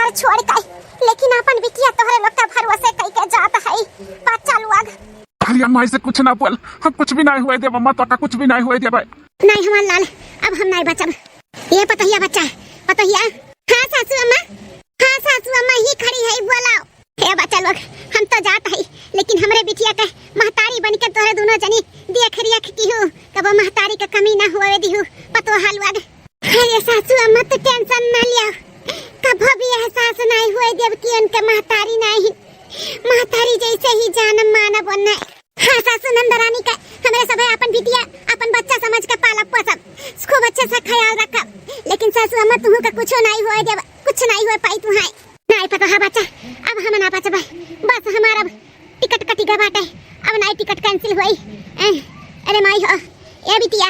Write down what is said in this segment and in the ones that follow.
घर छोड़ के, लेकिन अपन बिटिया तोहरे लोग का भरोसे कई के जाता है। बच्चा लोग अरे अम्मा ऐसे कुछ ना बोल, हम कुछ भी नहीं हुए दे अम्मा, तो का कुछ भी नहीं हुए दे भाई। नहीं हमार लाल, अब हम नहीं बचब। ये पतहिया बच्चा है, पतहिया। हाँ सासू अम्मा, हाँ सासू अम्मा ही खड़ी है, बोलाओ। हे बच्चा लोग, हम तो जात है, लेकिन हमरे बिटिया के महतारी बन के तोहरे दोनों जनी देख रियख की हूँ, कब महतारी का कमी ना हुए दी हूँ पतो हलवाग। अरे सासू अम्मा तो टेंशन ना लिया, कभी भी एहसास नहीं हुए जब कि उनके महतारी नहीं, महतारी जैसे ही जानम मानब बनना। हाँ सासू नंदरानी का हमारे सब अपन बिटिया अपन बच्चा समझ के पालब पोसब, खूब अच्छे से ख्याल रखब। लेकिन सासू अम्मा तुहू का कुछ नहीं हुए जब, कुछ नहीं हुए पाई तुहाई नहीं पता है बच्चा। अब हम ना बचब, बस हमारा टिकट कटी गए बाटे, अब नहीं टिकट कैंसिल हुई। अरे माई हो ये बिटिया।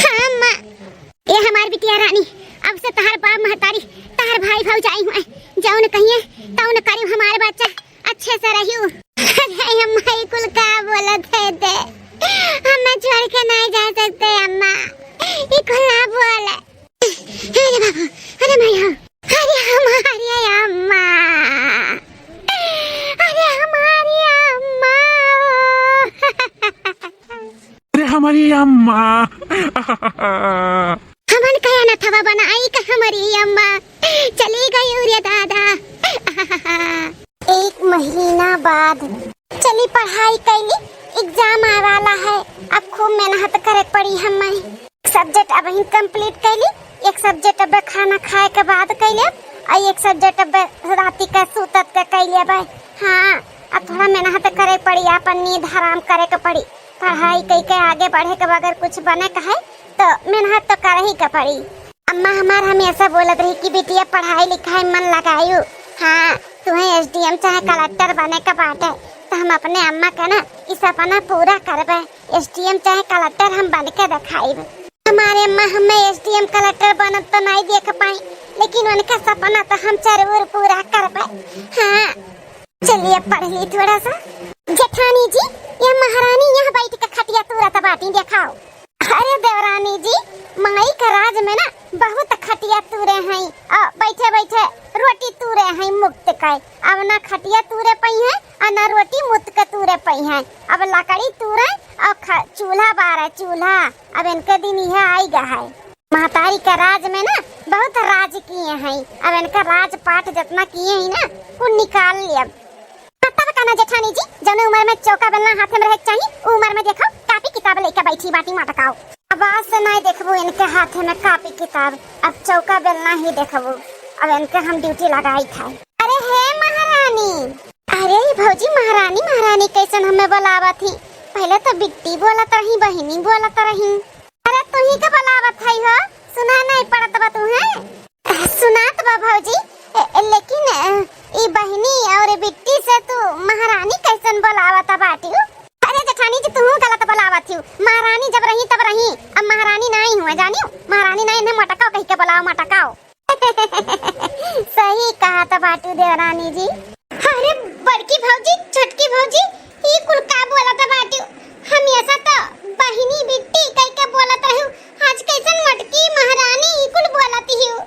हाँ अम्मा, ये हमारी बिटिया रानी, अब से तहार बाप महतारी तहार भाई भौजाई हुए, जौन कहिए तौन करियो, हमारे बच्चा अच्छे से रहियो। अरे अम्मा ये कुल का बोलत है दे, हम छोड़ के नहीं जा सकते अम्मा, ये कुल ना बोले। अरे बाबू, अरे माई हो, अरे हमारी अम्मा, अरे हमारी अम्मा, अरे हमारी अम्मा। हमन कया न थवा बनाई का हमारी अम्मा चली गई रे दादा। एक महीना बाद चली पढ़ाई कैली, एग्जाम आने वाला है, अब खूब मेहनत करे पड़ी हमें। सब्जेक्ट अब ही कंप्लीट कैली, एक सब्जेक्ट अब खाना खाए के बाद कैले, और एक सब्जेक्ट अब राती का सूतत के कैले भाई। हाँ अब थोड़ा मेहनत करे पड़ी, अपन नींद हराम करे के पड़ी, पढ़ाई कई के आगे बढ़े के बगैर कुछ बने का है तो मेहनत तो कर ही के पड़ी। अम्मा हमार हमेशा बोलत रही कि बिटिया पढ़ाई लिखाई मन लगायू, हाँ तुम्हें एसडीएम चाहे कलेक्टर बने का बात है, तो हम अपने अम्मा का ना इस सपना पूरा करबे, एसडीएम चाहे कलेक्टर हम बन के दिखाईब। हमारे अम्मा हमें एसडीएम कलेक्टर बनत तो नहीं देख पाई, लेकिन उनका सपना तो हम जरूर पूरा करबे। हाँ चलिए पढ़ ली थोड़ा सा। जेठानी जी, ये महारानी यहाँ बैठ के खटिया तुरत बाटी दिखाओ। अरे देवरानी जी, माई का राज में ना बहुत खटिया तुरे हैं, बैठे बैठे रोटी तुरे हैं मुक्त का, अब ना खटिया तुरे पई है और ना रोटी मुक्त के तुरे पई है, अब लकड़ी तुरे और चूल्हा बारे चूल्हा, अब इनके दिन यह आई गा है। महतारी का राज में ना बहुत राज किए हैं, अब इनका राज पाठ जितना किए हैं ना वो निकाल लिया। ना जेठानी जी, जौन उम्र में चौका बेलना हाथ में रहे चाहिए, वो उम्र में देखो कापी किताब लेके बैठी बाटी मटकाओ। अब आज से नहीं देखबो इनके हाथ में कापी किताब, अब चौका बेलना ही देखबो, अब इनके हम ड्यूटी लगाई था। अरे हे महारानी, अरे भौजी महारानी महारानी कैसन हमें बुलावा थी, पहले तो बिट्टी बोलत रही, बहिनी बोलत रही। अरे तू ही के बुलावत है हो, सुना नहीं पड़त बा तुम्हें? सुनात बा भौजी, लेकिन ई बहिनी और बिट्टी से तू महारानी कैसन बुलावत बाटी? अरे जेठानी जी तू गलत बुलावत हूँ, महारानी जब रही तब रही, अब महारानी नहीं हुए जानियो, महारानी नहीं है मटकाओ कह के बुलाओ मटकाओ। सही कहा था बाटू देवरानी जी। अरे बड़की भौजी छोटकी भौजी ये कुल का बोलत बाटू, हमेशा तो बहिनी बिट्टी कह के बोलत रहू, आज कैसन मटकी महारानी ये कुल बोलती हूँ।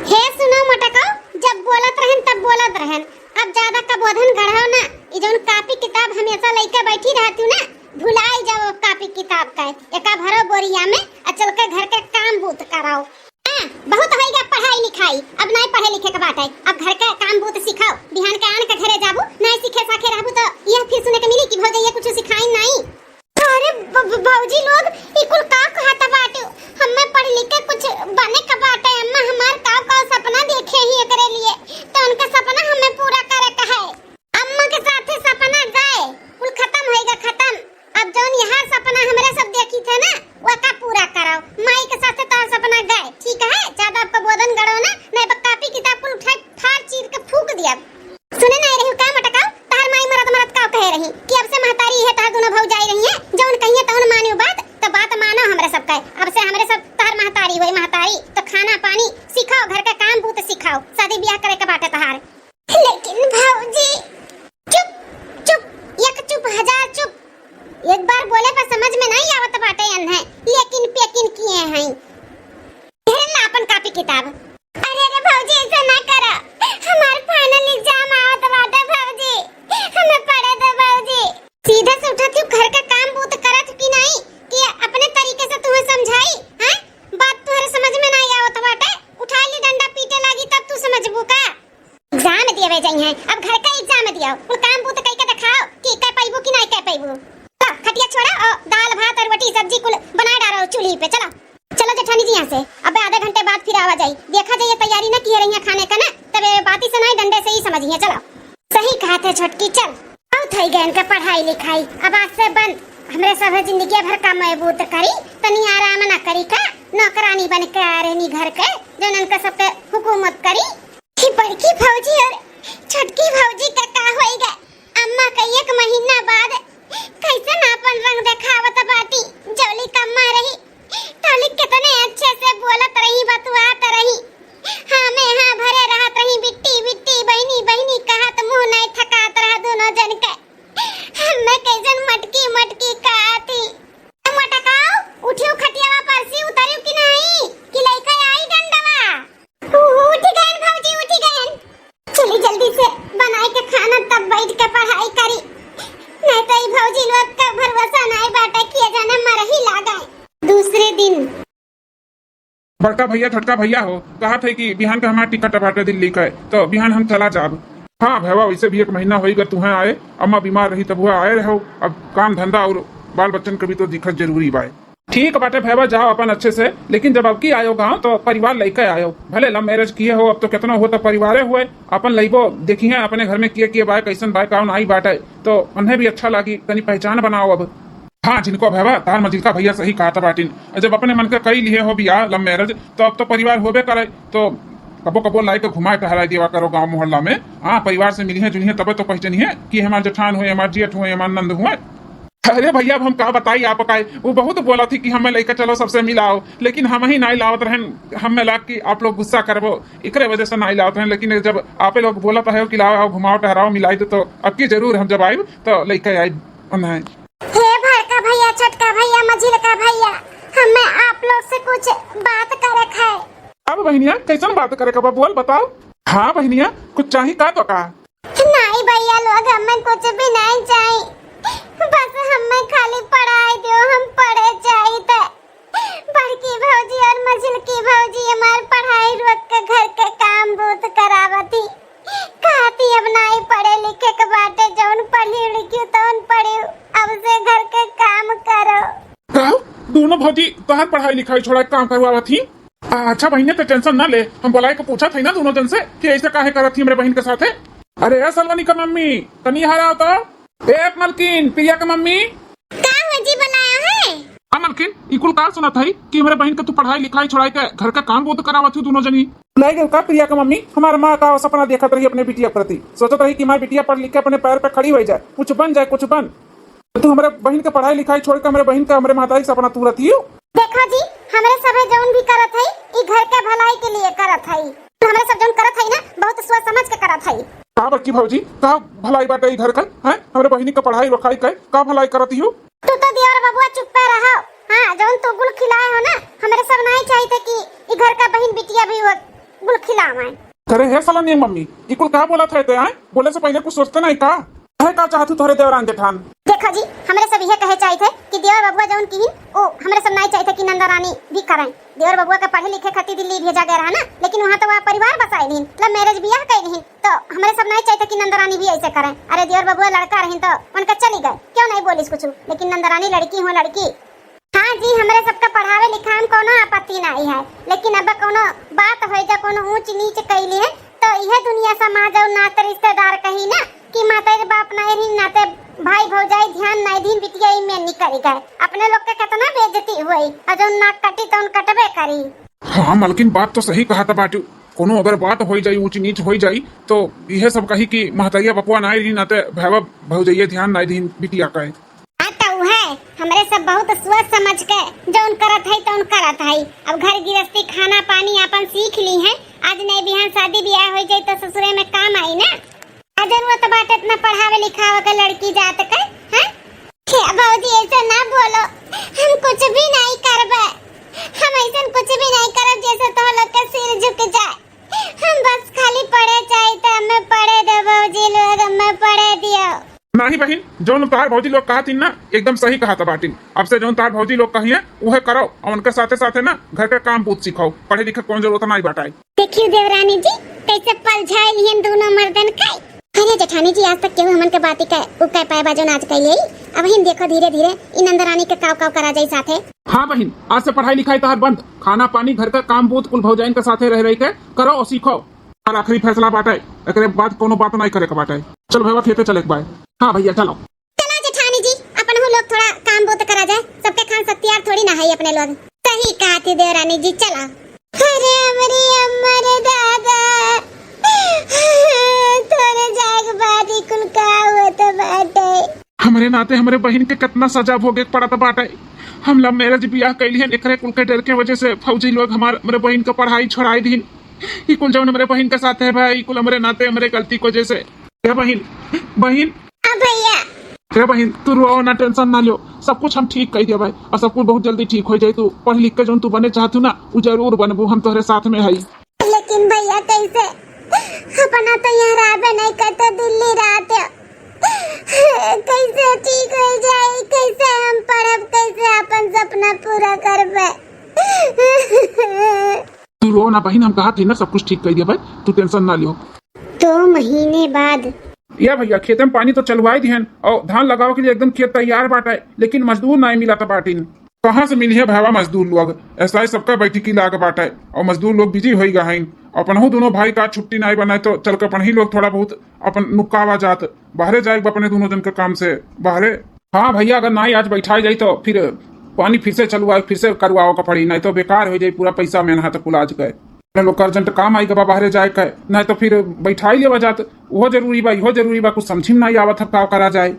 हे सुनो मटकाओ, जब बोलत रहन तब बोलत रहन, अब ज्यादा का बोधन गढ़ाओ ना, ई जौन कापी किताब हमेशा लेके बैठी रहती ना, भुलाई जाओ कापी किताब का, एका भरो बोरिया में और चल के घर के काम बूत कराओ। बहुत होएगा पढ़ाई लिखाई, अब नहीं पढ़े लिखे के बात है, अब घर का काम बूत सिखाओ, बिहान के आन के घरे जाबू, नहीं सीखे साखे रहबू तो यह फिर सुने के मिली कि भौजी ये कुछ सिखाई नहीं। अरे भौजी लोग ई कुल का कहता बाटू, हमें पढ़ लिख के कुछ बने का बात है, अम्मा हमार का सपना देखे ही करे लिए, तो उनका सपना हमें पूरा करे का है। अम्मा के साथ सपना गए कुल खत्म होएगा खत्म, अब जौन यहाँ सपना हमरे सब देखी थे ना वो का पूरा कराओ, माई के साथ तार सपना गए, ठीक है? ज्यादा आपका बोधन गड़ो ना, नहीं कापी किताब कुल उठा फाड़ चीर के फूक दिया। सुने नहीं रही का मटकाओ, तार माई मरद मरद का कह रही कि अब से महतारी है, तार दोनों भौजाई रही है, जौन कहिए तौन मानियो बात, तो बात मानो हमरे सब का, अब से हमरे सब तार महतारी हुई, महतारी तो खाना पानी सिखाओ, घर का काम बूत सिखाओ, शादी ब्याह करे के बाटे तहार। लेकिन भौजी चुप चुप, एक चुप हजार चुप, एक बार बोले पर समझ में नहीं आवत बाटे अन्हे, लेकिन पेकिन किए हैं ढेर ला अपन कापी किताब। अरे रे भौजी ऐसा ना करा, चलो चलो जेठानी जी यहाँ से। अब आधे घंटे बाद फिर आवा जाई, देखा जाइए तैयारी ना किए रही खाने का ना, तब बाती से नहीं डंडे से ही समझिए। चलो सही कहा थे छोटकी, चल बहुत थई गए इनका पढ़ाई लिखाई, अब आज से बंद। हमरे सब जिंदगी भर का महबूत करी, तनी आराम ना करी का, नौकरानी बन के आ रही घर के, जो इनका सब पे हुकूमत करी। कि बड़की भौजी और छोटकी भौजी का होएगा, अम्मा का 1 महीना बाद कैसे ना अपन रंग दिखावत बाटी। जौली कम्मा रही तौली कितने अच्छे से बोलत रही, बतुआत रही, हाँ में हाँ भरे रहत रही, बिट्टी बिट्टी बहनी बहनी कहत मुंह नहीं थकात रहा दोनों जन के। मैं कैसन मटकी मटकी कहती, मटकाओ उठियो खटियावा पर से उतरियो कि नहीं, कि लइका आई डंडवा। उठ गए भौजी उठ गए, चली जल्दी से बनाए के खाना तब बैठ के पढ़ाई करी, नहीं तो भौजी लोग का भरोसा नहीं बाटा किया जाने मर ही लागा। दूसरे दिन बड़का भैया छोटका भैया हो कहा थे कि बिहान का हमारा टिकट बाटे दिल्ली का है, तो बिहान हम चला जाब। हाँ भैया वैसे भी 1 महीना होगा तुम्हें आए, अम्मा बीमार रही तब वह आए रहो, अब काम धंधा और बाल बच्चन का भी तो दिक्कत जरूरी बा। ठीक बाटे भैया जाओ अपन अच्छे से, लेकिन जब अब की आयो गाँव तो परिवार लेके आयो, भले लव मैरिज किए हो, अब तो कितना हो तो परिवारे हुए, अपन लइबो देखी है अपने घर में किए बाय कैसन बाय कौन आई बाटे, तो उन्हें भी अच्छा लगी, तनी पहचान बनाओ अब। हाँ जिनको भैया तार मजिल का भैया सही कहा था बाटिन, जब अपने मन के कई लिए हो बिया लव मैरिज, तो अब तो परिवार होबे करे, तो कबो कबो लाई के घुमाए टहराई दिया करो गांव मोहल्ला में। हाँ परिवार से मिली है जुनी है तब तो पहचानी है कि हमारे जेठान हुए, हमारे जेठ हुए, हमारे नंद हुए। अरे भैया अब हम कहा बताई आप का, वो बहुत बोला थी कि हमें लेकर चलो सबसे मिलाओ, लेकिन हम ही नहीं लावत रहन, हमें लाग कि आप लोग गुस्सा करबो, इकरे वजह से नहीं लावत रहन। लेकिन जब आप लोग बोला है कि लाओ घुमाओ टहराओ मिलाई तो अब की जरूर हम जब आये तो लेकर आई। हे बड़का भैया छोटका भैया मझिल का भैया, हमें आप लोग से कुछ बात करे है। अब बहनिया कैसन बात करे कब बोल बताओ। हाँ बहनिया कुछ चाहिए का तो का? नहीं भैया लोग हमें कुछ भी नहीं चाहिए, बस हमें खाली पढ़ाई दो, हम पढ़े चाहिए। बड़की भौजी और मझिल की भौजी हमारी पढ़ाई रोक के घर के काम बहुत करावती, कहती अब नहीं पढ़े लिखे के बाटे, जौन पढ़ी लिखी तौन पढ़ी, अब से घर के काम करो। दोनों भौजी तोहर पढ़ाई लिखाई छोड़ा काम करवा थी। अच्छा बहन तो टेंशन ना ले, हम बुलाए को पूछा था ना दोनों जन से कि ऐसे काहे करत थी मेरे बहन के साथ है। अरे सलवनी का मम्मी कनी हरा तो एक मलकिन प्रिया का मम्मी का जी बनाया है। हाँ मलकिन इकुल काल सुना था कि मेरे बहन के तू पढ़ाई लिखाई छोड़ाई के घर का काम बहुत करावा थी दोनों जनी। लाई गई का प्रिया का मम्मी हमारे माँ का सपना देखत रही अपने बिटिया प्रति, सोचत रही कि हमारी बिटिया पढ़ लिख के अपने पैर पे खड़ी हो जाए, कुछ बन जाए कुछ बन। तू हमारे बहन के पढ़ाई लिखाई छोड़ के हमारे बहन का हमारे माता का सपना तू रही। देखो जी हमारे सब जौन भी करत है ई घर के भलाई के लिए करत है, हमारे सब जौन करत है ना बहुत सोच समझ के करत है। का बड़की भौजी का भलाई बाटे घर का है, हमारे बहनी का पढ़ाई लिखाई का भलाई करती हो। तू तो दियोर बबुआ चुप पे रहो। हाँ जौन तो गुल खिलाए हो ना, हमारे सब नहीं चाहिए कि ई घर का बहन बिटिया भी वो गुल खिलावे। करे है साला नहीं मम्मी इकुल का बोला था ते आए, बोले से पहले कुछ सोचते नहीं का है का चाहतू तोरे देवरान जेठान। देखो जी हमारे सब यह कहे चाहिए थे कि देवर बबुआ जौन की ओ हमारे सब नहीं चाहिए थे कि नंदा रानी भी करें। देवर बबुआ का पढ़े लिखे खातिर दिल्ली भेजा गया रहा ना, लेकिन वहाँ तो वहाँ परिवार बसाए नहीं, मतलब मैरिज बियाह कर नहीं, तो हमारे सब नहीं चाहिए कि नंदा रानी भी ऐसे करें। अरे देवर बबुआ लड़का रही तो उनका चली गए, क्यों नहीं बोलिस कुछ, लेकिन नंदा रानी लड़की हो लड़की। हाँ जी हमारे सबका पढ़ावे लिखावे में कोनो आपत्ति नहीं है, लेकिन अब कोनो बात हो जा कोनो ऊंच नीच कैली है तो यह दुनिया समाज और नाते रिश्तेदार कही ना कि माता बाप नहीं रही नाते भाई भौजाई ध्यान नहीं दिन बिटिया में निकल गए, अपने लोग के कितना बेइज्जती हुई, और जो नाक कटी तो कटबे करी। हाँ मलकिन बात तो सही कहा था बाटू, कोनो अगर बात हो जाई ऊंच नीच हो जाई तो यह सब कही कि महतैया बपुआ नहीं रही नाते भैया भौजैया ध्यान नहीं दिन बिटिया का है। हमारे सब बहुत सोच समझ के जौन करत है तौन करत है। अब घर गृहस्थी खाना पानी अपन सीख ली है, आज नहीं बिहान शादी ब्याह हो जाए तो ससुरे में काम आई ना। जरूरत बात इतना पढ़ावे लिखावे के लड़की जात के हैं। भौजी ऐसे ना बोलो, हम कुछ भी नहीं करबे, हम ऐसा कुछ भी नहीं करब जैसे तो लोग के सिर झुक जाए, हम बस खाली पढ़े चाहिए तो हमें पढ़े दो भौजी लोग, हमें पढ़े दियो। नहीं बहन जो तार भौजी लोग कहा थी ना एकदम सही कहा था बाटिन, अब से जो तार भौजी लोग कही है वह करो और उनके साथे साथे ना घर का काम पूछ सिखाओ, पढ़े लिखे कौन जरूरत नहीं बाटाई। देखियो देवरानी जी कैसे पल झाइल हिन दोनों मर्दन का। अरे जेठानी जी आज तक केहू हमन के बाती का उ कह पाए बाजो नाच कइले, अब हिन देखो धीरे धीरे इन अंदर रानी के काव काव करा जाई साथे। हाँ बहन, आज से पढ़ाई लिखाई तहार बंद, खाना पानी घर का काम बहुत कुल भौजाइन के साथे रह रही के करो और सीखो। और आखिरी फैसला बाटे, एकरे बाद कोनो बात नहीं करे के बाटे। चल भैया खेते चले बाय। हाँ भैया चलो। चला जेठानी जी, अपन हम लोग थोड़ा काम बहुत करा जाए, सबके खान सकती यार थोड़ी ना है अपने लोग। सही कहा थी देवरानी जी, चला। अरे अमरे अमर दादा तोरे जाग बादी कुल का होत बाटे। हमारे नाते हमारे बहन के कितना सजा भोगे पड़त बाटे। हम लव मैरिज बियाह कैलिहन एकरे कुल के डर के वजह से फौजी लोग हमारे बहन का पढ़ाई छोड़ाई दीन। ई कुल जौन हमारे बहन के साथ है भाई, कुल हमारे नाते हमारे गलती की वजह से। क्या बहन बहन भैया क्या बहन, तू रो ना, टेंशन ना लो, सब कुछ हम ठीक कर दिया भाई, और सब कुछ बहुत जल्दी ठीक हो जाए। तू पढ़ लिख के जो तू बने चाहतू ना वो जरूर बनबू, हम तोहरे साथ में है। लेकिन भैया कैसे अपना तो यहाँ राबे नहीं करते दिल्ली रात कैसे ठीक हो जाए, कैसे हम पढ़ब, कैसे अपन सपना पूरा करबे। तू रो ना बहन, हम कहा थी ना सब कुछ ठीक कर दिया भाई, तू टेंशन ना लियो। 2 महीने बाद या भैया खेत में पानी तो चलवाई दिहन और धान लगाओ के लिए एकदम खेत तैयार बाटे, लेकिन मजदूर नहीं मिला था बाटिन। कहाँ से मिली है भावा मजदूर लोग, ऐसा ही सबका बैठकी लाग बाटे और मजदूर लोग बिजी हो गए। अपन दोनों भाई का छुट्टी नहीं बनाए तो चल कर अपन ही लोग थोड़ा बहुत अपन नुकावा जात बाहरे जाए अपने दोनों जन के काम से बाहरे। हाँ भैया, अगर नहीं आज बैठाई जाए तो फिर पानी फिर से चलवाए, फिर से करवाओ का पड़ी, नहीं तो बेकार हो जाए, पूरा पैसा मेहनत कुल आज गए। लोग अर्जेंट काम आई गबा बाहरे जाए का, नहीं तो फिर बैठाई ले जात। वो जरूरी बा, इहो जरूरी बा, कुछ समझी में नहीं आवत का करा जाए।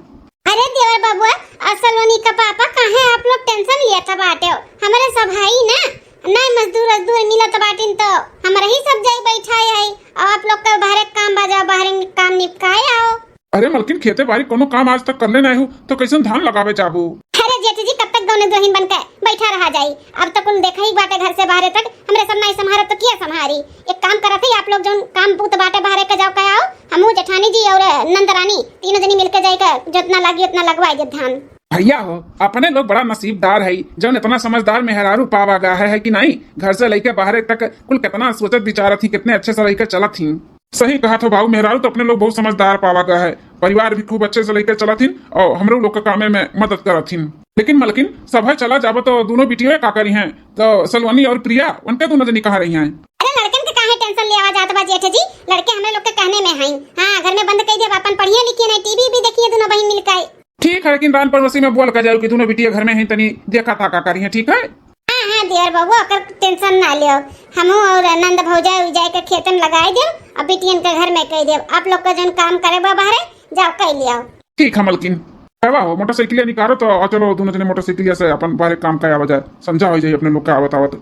अरे देवर बाबुआ, असलवनी का पापा कहे आप लोग टेंशन लिया था बाटे, हमारे सब भाई ना नहीं मजदूर मिला था बाटिन तो हमारे ही सब जाई बैठाई है और आप लोग का बाहर काम बाजा बाहर काम निपटाए आओ। अरे मलकिन खेते बारी कोनो काम आज तक करले नहीं हो तो कैसे धान लगावे जाबू। अरे जेठी जी, कब तक दोनों दुहिन बनके बैठा रहा जाई, अब तक उन देखा ही बाटे घर से बाहर तक हमरे सब नहीं संभारे तो क्या संभारी। एक काम करत है आप लोग जो काम पूत बाटे बाहर के जाओ का आओ, हमू जेठानी जी और नंदरानी तीनों जनी मिलके जाए का जितना लगी उतना लगवाए जब धान। भैया हो, अपने लोग बड़ा नसीबदार है जो इतना समझदार मेहरारू पावा गया है कि नहीं। घर से लेके बाहर तक कुल कितना सोचत विचारत थी, कितने अच्छे से लेकर चलत थी। सही कहा था भाऊ, मेहरारू तो अपने लोग बहुत समझदार पावा गया है, परिवार भी खूब अच्छे से लेकर चला थी और हम लोग के कामे में मदद करत थी। लेकिन मलकिन सभा चला जाबो तो दोनों बिटिया का करी हैं, तो सलवानी और प्रिया उनके दोनों जनी कहा रही हैं। अरे लड़कन के काहे टेंशन ले आवा जात बा जेठ जी, लड़के हमें लोग के कहने में हैं। हां, घर में बंद कर दिया, अपन पढ़िए लिखिए नहीं, टीवी भी देखिए दोनों बहन मिलकर। ठीक है, लेकिन दान पड़ोसी में बोल कर जाओ कि दोनों बिटिया घर में हैं, तनी देखा था का करी हैं, ठीक है। हाँ देवर बाबू, अकर टेंशन ना लियो, हमू और नंद भौजाई उजाई के खेत में लगाए दे और बिटियन के घर में कह दे, आप लोग का जन काम करे बा बाहर जाओ कह लियो। ठीक है मलकिन, हो मोटरसाइकिल निकालो तो चलो दोनों जने मोटरसाइकिल से अपन बाहर काम का आवा जाए, समझा हो जाए अपने लोग का आवत आवत।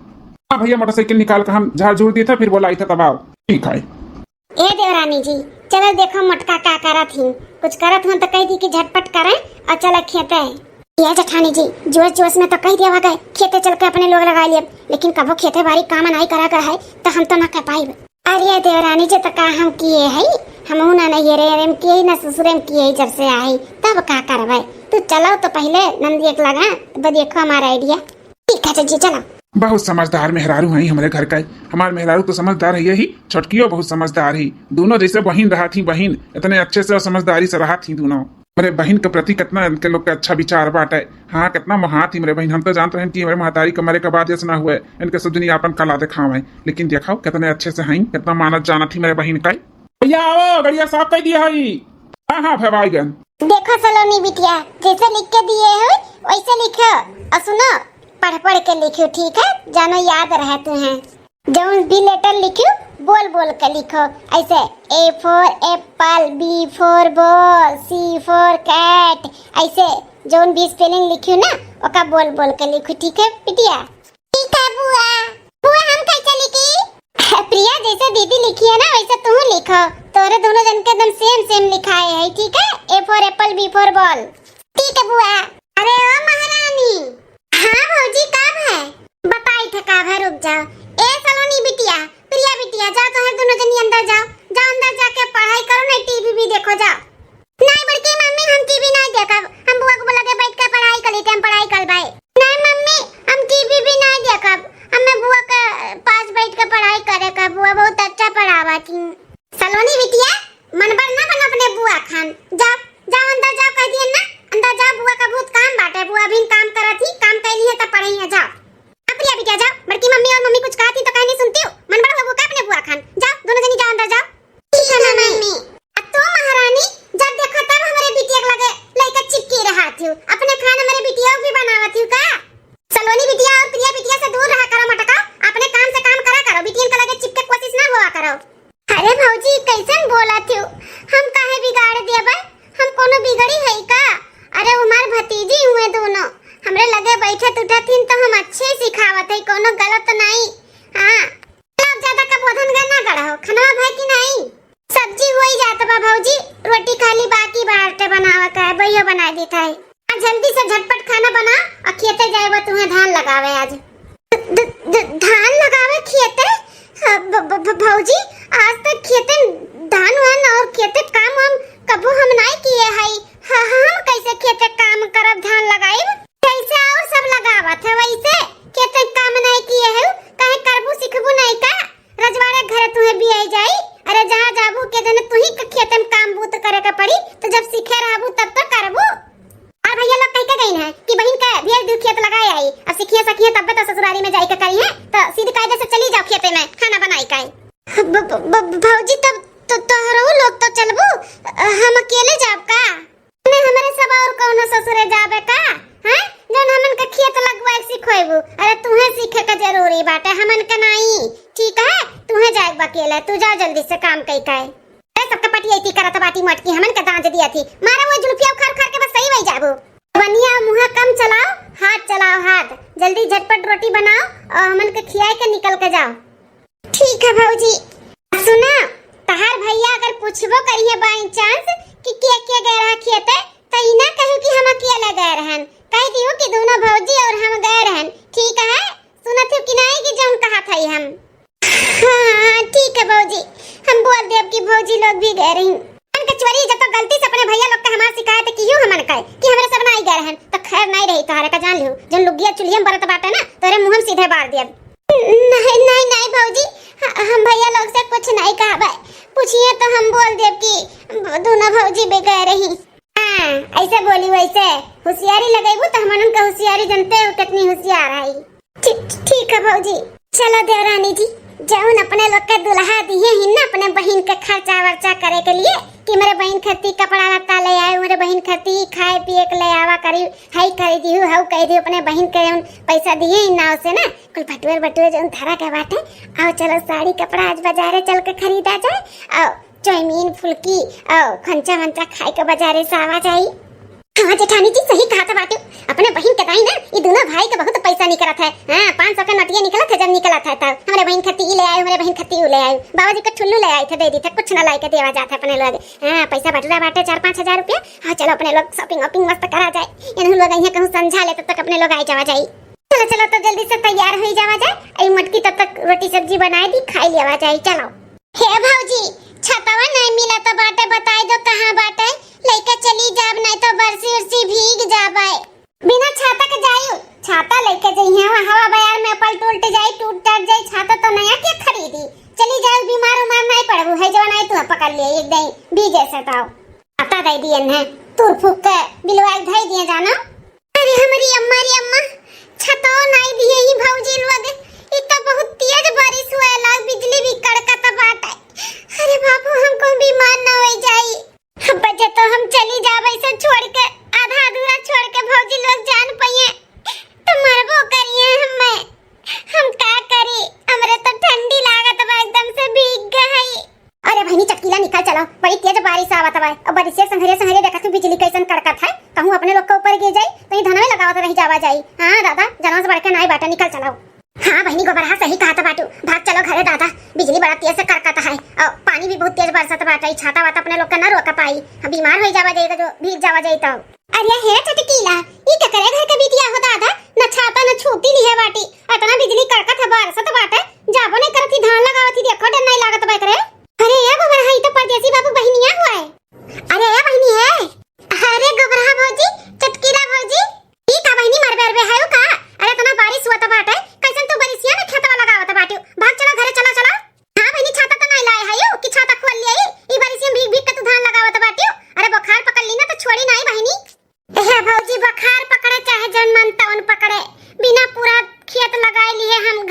हाँ भैया, मोटरसाइकिल निकाल कर हम झाड़ झूड़ दिए था, फिर बोला आई था तब आओ। ठीक है। ए देवरानी जी, चलो देखो मटका का करत ही, कुछ करत हो तो कह दी कि झटपट करें और चलो खेते। ये जेठानी जी, जोश जोश में तो कह दिया गए खेते चल के अपने लोग लगा लिए, लेकिन कबो खेते बारी काम नहीं करा गए है तो हम तो ना कर पाई। अरे देवरानी जी, तो का हम किए है, हम ना नहीं रेम किए ना ससुरेम किए जब से आई, तब का करवाए। तू चलो तो पहले नंदी एक लगा तो देखो हमारा आइडिया। ठीक है जी, चलो। बहुत समझदार मेहरारू है हमारे घर का, हमारे मेहरारू तो समझदार है ही, छोटकियो बहुत समझदार है, दोनों जैसे बहन रहा थी, बहन इतने अच्छे से और समझदारी से रहा थी दोनों। मेरे बहन के प्रति कितना इनके लोग का अच्छा विचार बात है। हाँ, कितना महा थी मेरे बहन, हम तो जानते हैं कि हमारे महतारी के मरे के बाद ऐसा ना हुए, इनके सब दुनिया अपन कला दिखाओ है, लेकिन देखो कितने अच्छे से हैं, कितना मानत जाना थी मेरे बहन का। भैया आओ, गड़िया साफ कर दिया है। हाँ हाँ भैया, देखो सलोनी बिटिया, जैसे लिख के दिए है वैसे लिखो और सुनो, पढ़ पढ़ के लिखो, ठीक है, जानो याद रहते हैं। जो भी लेटर लिखो बोल बोल के लिखो, ऐसे A for apple, B for ball, C for cat, ऐसे जो भी स्पेलिंग लिखो ना ओका बोल बोल के लिखो, ठीक है बिटिया। ठीक है बुआ। बुआ हम कैसे लिखी? प्रिया, जैसे दीदी लिखी है ना वैसे तुम लिखो, तोरे दोनों जन के एकदम सेम सेम लिखाए है, ठीक है। A for apple, B for ball. ठीक है बुआ। अरे ओ महारानी। हाँ भौजी, कब है? बताई था कब है, रुक जाओ। ए सलोनी बिटिया, प्रिया बिटिया, जाओ तो है दोनों जनी अंदर जाओ, जाओ अंदर जाके पढ़ाई करो, नहीं टीवी भी देखो, जाओ। नहीं बड़की मम्मी, हम टीवी नहीं देखब, हम बुआ को बोला के बैठ के पढ़ाई कर लेते, हम पढ़ाई कर भाई। नहीं मम्मी, हम टीवी भी नहीं देखब, हमें बुआ के पास बैठ के पढ़ाई करे का, बुआ बहुत अच्छा पढ़ावती। सलोनी बिटिया, मन भर ना बन अपने बुआ खान, जाओ जाओ अंदर जाओ, कह दिए ना अंदर जाओ, बुआ का जाओ, बड़की मम्मी और मम्मी कुछ कहा थी तो कहीं नहीं सुनती हो। मन बड़ा हो का अपने बुआ खान, जाओ दोनों जनी जाओ अंदर जाओ। ठीक है ना मम्मी। अब तो महारानी जब देखो तब हमारे बिटिया के लगे लइका चिपकी रहा थी, अपने खाना हमारे बिटिया भी बनावत थी का। सलोनी बिटिया और प्रिया बिटिया से दूर रहा करो मटका, अपने काम से काम करा करो, बिटियन के लगे चिपके कोशिश ना हुआ करो। अरे भौजी कैसन बोला थी, हम काहे बिगाड़ दिया बे, हम कोनो बिगड़ी है का। अरे हमार भतीजी हुए दोनों, हमरे लगे बैठे उठा थीन तो हम अच्छे सिखावत है, कोनो गलत तो नहीं। हां लोग ज्यादा का बोधन ना करा हो, खाना भाई की नहीं सब्जी हो ही जाता बा भौजी, रोटी खाली बाकी बाटे बनावत है, भैया बना देता है। आज जल्दी से झटपट खाना बना और खेते जाए तुम्हें धान लगावे आज। धान लगावे खेते भौजी, आज तक खेते धान वान और खेते काम हम कबो हम नहीं किए हई। हम कैसे खेते काम करब धान लगाइब, कैसे और सब लगावत है वैसे खेते काम नहीं किए है, काहे करबू सिखबू नहीं का। रजवाड़े घर तुहे भी आई जाई, अरे जहां जाबू के दिन तुही के खेते में काम बूत करे के पड़ी, तो जब सीखे रहबू तब तो करबू। और भैया लोग कह के गई है कि बहन का भी दूर खेत लगाए आई, अब सीखिए सखिए तब तो ससुराली में जाई के करी है, तो सीधे कायदे से चली जाओ खेते में खाना बनाई का। भौजी तब तो तोहरो लोग तो चलबू, हम अकेले जाब का, नहीं हमारे सब और कौनो ससुरे जाबे का। हैं जन हमन के खेत लगवाए सिखोइबू, अरे तुहे सीखे का जरूरी बाटे, हमन के नहीं। ठीक है तुहे जाए अकेले, तू जा जल्दी से काम कई काए। अरे सबका पटी ऐती करत बाटी मटकी, हमन के दांत दिया थी, मारे वो जुल्फिया उखाड़ उखाड़ के बस सही वही जाबू। बनिया मुंह कम चलाओ, हाथ चलाओ हाथ, जल्दी झटपट रोटी बनाओ और हमन के खियाए के निकल के जाओ। ठीक है भौजी। सुना तहार भैया अगर पूछबो करिए बाई चांस कि के गए रहा खेते, तो इना कहू कि हम अकेले गए रहन, कह दियो कि दोनों भौजी और हम गए रहन। ठीक है सुनत हो कि नहीं कि जौन कहा था हम। हां ठीक है भौजी, हम बोल देब कि भौजी लोग भी गए रही। हम के चोरी जब तो गलती से अपने भैया लोग के हमार शिकायत कियो हमन कहे कि हमरे सब नहीं गए रहन, तो खैर नहीं रही तोहरे का जान लियो, जन लुगिया चुलियम बरत बाटे ना तोरे मुंह में सीधे बार दिया। नहीं भौजी, हम भैया लोग से कुछ नहीं कहा भाई, पूछिए तो हम बोल देब कि दोनों भौजी भी गए रही। हां ऐसे बोली वैसे होशियारी लगाइबू तो हमन का होशियारी जानते हो कितनी होशियार है। ठीक है भौजी। चलो देवरानी जी, जौन अपने लोग के दुल्हा दिए ही ना अपने बहन के खर्चा वर्चा करे के लिए कि मेरे बहन खती कपड़ा लत्ता ले आए, मेरे बहन खती खाए पिए के ले आवा करी, हाई कर दियो हाउ कह दियो, अपने बहन के पैसा दिए ही ना उसे ना कुल भटुए जौन धरा के बाटे, आओ चलो साड़ी कपड़ा आज बाजारे चल के खरीदा जाए, आओ चौमीन फुलकी आओ खंचा वंचा खाए के बाजारे से आवा जाई। हाँ जेठानी जी सही कहा था बाटू, अपने बहन के दाई ना ये दोनों भाई के बहुत पैसा निकलत है। हां 500 का नोटिया निकला था जब निकला था तब हमारे बहन खती ले आए, हमारे बहन खती ले आए, बाबूजी का ठुल्लू ले आए थे, दे दी थे, कुछ ना लाई के देवा जाता अपने लोग। हां पैसा बटुरा बाटे 4-5 हजार रुपया। हां चलो अपने लोग शॉपिंग वॉपिंग मस्त करा जाए, इन लोग यहां कहूं समझा ले तब तक अपने लोग आए जावा जाई। चलो तो जल्दी से तैयार हो जावा जाए, आई मटकी तब तक रोटी सब्जी बनाए दी खाई लेवा जाए। चलो हे भौजी छतवा नहीं मिला तो बाटे बताई दो कहां बाटे, लेके चली जाब नहीं तो बरसी उरसी भीग जाबे। बिना छाता के जाइयो, छाता लेके जइहे, हवा बयार में पलट उल्ट जाई टूट टट जाई, छाता तो नया के खरीदी चली जाओ, बीमार उमार नहीं पड़बू है जो नहीं तू पकड़ लिए एक दिन भीगे सताओ आता दे दियन है तूर फूक के बिलवा धई दिए जाना। अरे हमारी अम्मा छतो नहीं दिए ही भौजी लोग, ई तो बहुत तेज बारिश हुए लाग बिजली भी कड़कत बाटे। अरे बाबू हमको बीमार न हो जाई, बच्चे तो हम चली जाबे से छोड़ के, आधा अधूरा छोड़ के भौजी लोग जान पइए तो मरबो करिए हम का करी, हमरे तो ठंडी लागत बा एकदम से भीग गई। अरे बहनी चटकीला निकल चलो, बड़ी तेज बारिश आवत बा, अब बारिश से संघरे देखा तू बिजली कैसन कड़कत है, कहूं अपने लोग के ऊपर गिर जाई तो ये धनवे लगावत रही जावा जाई। हां दादा जनों से बढ़ के नहीं बाटा निकल चलो। हाँ बहनी गोबरहा सही कहा था बाटू, भाग चलो घरे दादा, बिजली बड़ा तेज से कड़कता है और पानी भी बहुत तेज बरसत बाटे, छाता वाता अपने लोग का न रोक पाई, हम बीमार हो जावा जाएगा जो भीग जावा जाई तो। अरे हे चटकीला ई के करे घर के बिटिया हो दादा, न छाता न छूटी ली है बाटी, इतना बिजली कड़कत है बरसत बाटे, जाबो नहीं करती धान लगावती देखो डर नहीं लागत बा करे। अरे ये गोबरहा ई तो परदेसी बाबू बहनिया हुआ है। अरे ये बहनी है, अरे गोबरहा भौजी चटकीला भौजी ई का बहनी मरबे है का। अरे तना बारिश हुआ तो बाटे कैसन तू बरिसिया में खेतवा लगावत बाटू, भाग चलो घरे चलो। हां बहनी छाता तो नहीं लाए है कि छाता खोल लिया ई बारिश में भीग भीग के तू धान लगावत बाटू। अरे बुखार पकड़ ली ना तो छोड़ी नहीं बहनी। हे भौजी बुखार पकड़े चाहे जन मन तवन पकड़े, बिना पूरा खेत लगाए लिए हम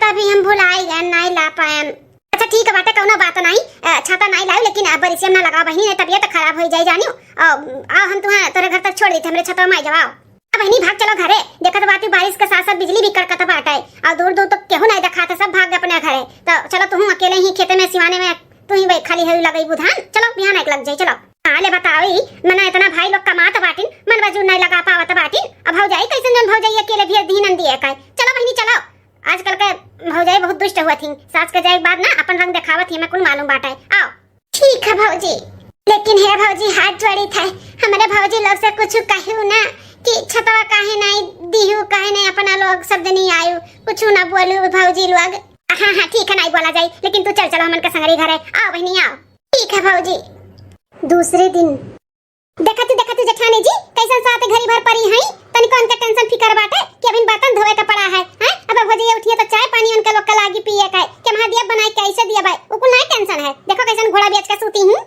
छाता भी हम भुलाई गए, नहीं ला पाए। अच्छा ठीक है बाटे, कौनो बात नहीं, छाता नहीं लाओ, लेकिन बरिसियम ना लगाओ बहनी, नहीं तबीयत खराब हो जाए जानियो। आओ हम तुम्हें तोरे घर तक छोड़ देते, हमरे छतवा में आ जाओ। बहनी भाग चलो घरे, देखत बात बारिश के साथ साथ बिजली भी कड़कत बाटे, और दूर दूर तक केहू नहीं देखा था, सब भाग गए अपने घरे। तो चलो तुम अकेले ही खेते में सिवाने में तू ही खाली है लगई बुधान, चलो बिहान एक लग जाए। चलो हाँ ले बताओ, मना इतना भाई लोग कमात बाटिन, मन बाजू नहीं लगा पावत बाटिन, अब भौजाई कैसे जन भौजाई अकेले भी दीन दिए काय। चलो बहनी चलो, आजकल के भौजाई बहुत दुष्ट हुआ थी, सास के जाए बाद ना अपन रंग दिखावत ही, मैं कुल मालूम बाटा है। आओ ठीक है भौजी, लेकिन हे भौजी हाथ जोड़ी थे, हमारे भौजी लोग से कुछ कहू ना कि छतवा काहे नहीं दिहु, काहे नहीं अपना लोग शब्द नहीं आयु, कुछ ना बोलू भौजी लोग। हाँ हाँ ठीक है नहीं बोला जाए, लेकिन तू चल चलो हमन के संगरी घर है। आओ बहनी आओ। ठीक है भौजी। दूसरे दिन देखत जेठानी जी कैसन साथ घरी भर परी हैं, तनिको उनका टेंशन फिकर बाटे कि अभी बर्तन धोए का पड़ा है। हैं अब भौजी उठिए तो चाय पानी उनके लोग का लागी पिए का के महादिया बनाई कैसे दिया भाई, उको नहीं टेंशन है। देखो कैसन घोड़ा बेच के सूती हूं,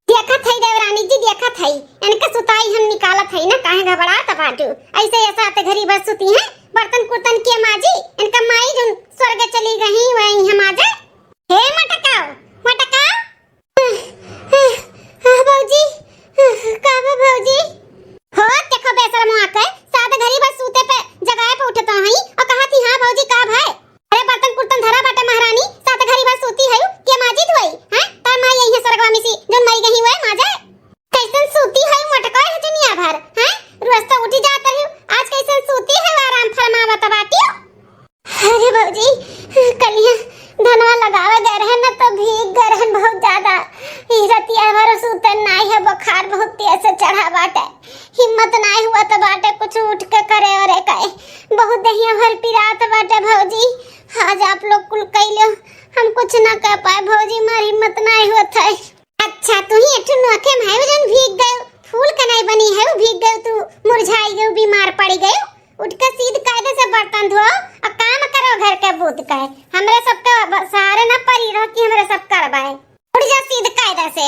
देखत है देवरानी जी, देखत है इनका सुताई हम निकालत है ना, काहे घबरात बाटू, ऐसे ऐसा आते घरी भर सूती हैं। बर्तन कुर्तन के माजी इनका माई जो स्वर्ग चली गई वही हम आ जाए। हे मटकाओ मटकाओ भौजी, काबा भौजी हो देखो बेशरम आके सादा घरी बस सूते पे जगह पे उठता हई और कहती हां भौजी का भाई, अरे बर्तन कुर्तन धरा बाटे महारानी, सादा घरी बस सूती है के माजी धोई हैं, तार माई यही स्वर्गवा में सी जो मई गई हुए माजे कैसन सूती है मटका है दुनिया भर हैं, रोज तो उठी जात रही, आज कैसन सूती है आराम फरमावत बाटियो। अरे भौजी कलिया धनवा लगावे गए रहे ना तो भीग गए रहन बहुत ज्यादा, रतिया भर सूतन नहीं है, बुखार बहुत तेज से चढ़ा बाटे, हिम्मत नहीं हुआ तो बाटे कुछ उठ के करे और कहे, बहुत दहिया भर पिरात बाटे भौजी, आज आप लोग कुल कइलो हम कुछ ना कर पाए भौजी, मार हिम्मत नहीं हुआ था। अच्छा तू ही एठन नोखे में है जन भीग गए, फूल के नहीं बनी है भीग गए, तू मुरझाई गए, बीमार पड़ गए, उठ के सीध कायदे से बर्तन धो और काम करो घर के बूत का, हमरे सबका सारे ना परी रह कि हमरे सब करवाए, उठ जा सीध कायदे से।